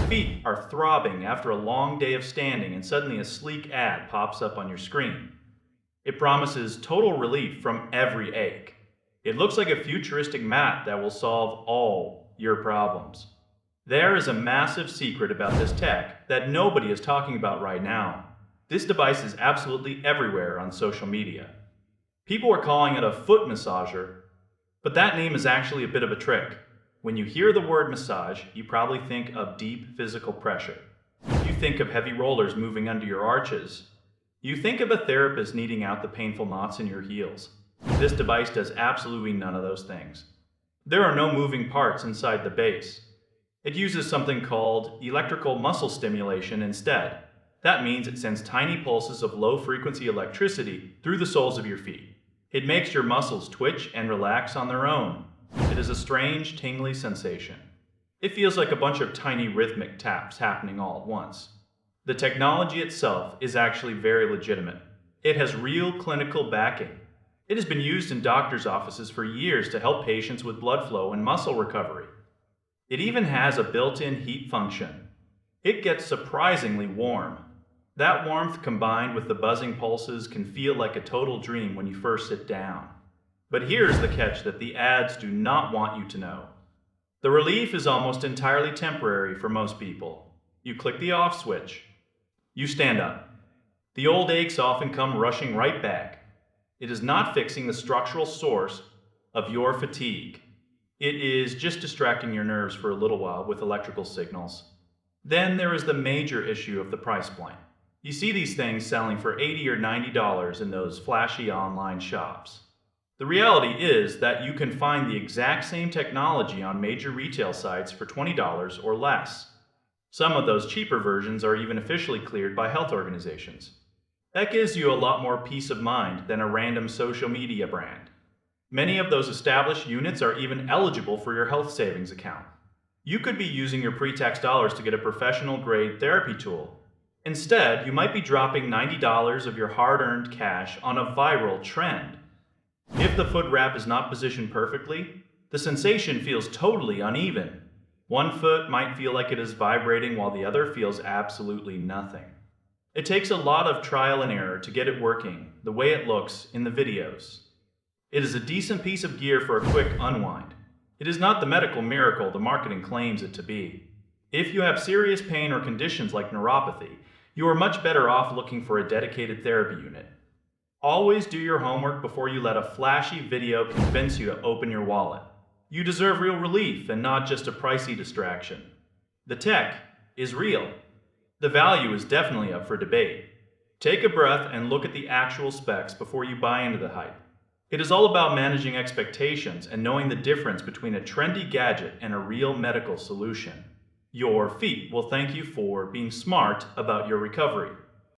feet are throbbing after a long day of standing and suddenly a sleek ad pops up on your screen. It promises total relief from every ache. It looks like a futuristic mat that will solve all your problems. There is a massive secret about this tech that nobody is talking about right now. This device is absolutely everywhere on social media. People are calling it a foot massager, but that name is actually a bit of a trick. When you hear the word massage, you probably think of deep physical pressure. You think of heavy rollers moving under your arches. You think of a therapist kneading out the painful knots in your heels. This device does absolutely none of those things. There are no moving parts inside the base. It uses something called electrical muscle stimulation instead. That means it sends tiny pulses of low-frequency electricity through the soles of your feet. It makes your muscles twitch and relax on their own. It is a strange, tingly sensation. It feels like a bunch of tiny rhythmic taps happening all at once. The technology itself is actually very legitimate. It has real clinical backing. It has been used in doctors' offices for years to help patients with blood flow and muscle recovery. It even has a built-in heat function. It gets surprisingly warm. That warmth combined with the buzzing pulses can feel like a total dream when you first sit down. But here's the catch that the ads do not want you to know. The relief is almost entirely temporary for most people. You click the off switch. You stand up. The old aches often come rushing right back. It is not fixing the structural source of your fatigue. It is just distracting your nerves for a little while with electrical signals. Then there is the major issue of the price point. You see these things selling for $80 or $90 in those flashy online shops. The reality is that you can find the exact same technology on major retail sites for $20 or less. Some of those cheaper versions are even officially cleared by health organizations. That gives you a lot more peace of mind than a random social media brand. Many of those established units are even eligible for your health savings account. You could be using your pre-tax dollars to get a professional-grade therapy tool. Instead, you might be dropping $90 of your hard-earned cash on a viral trend. If the foot wrap is not positioned perfectly, the sensation feels totally uneven. One foot might feel like it is vibrating while the other feels absolutely nothing. It takes a lot of trial and error to get it working the way it looks in the videos. It is a decent piece of gear for a quick unwind. It is not the medical miracle the marketing claims it to be. If you have serious pain or conditions like neuropathy, you are much better off looking for a dedicated therapy unit. Always do your homework before you let a flashy video convince you to open your wallet. You deserve real relief and not just a pricey distraction. The tech is real. The value is definitely up for debate. Take a breath and look at the actual specs before you buy into the hype. It is all about managing expectations and knowing the difference between a trendy gadget and a real medical solution. Your feet will thank you for being smart about your recovery.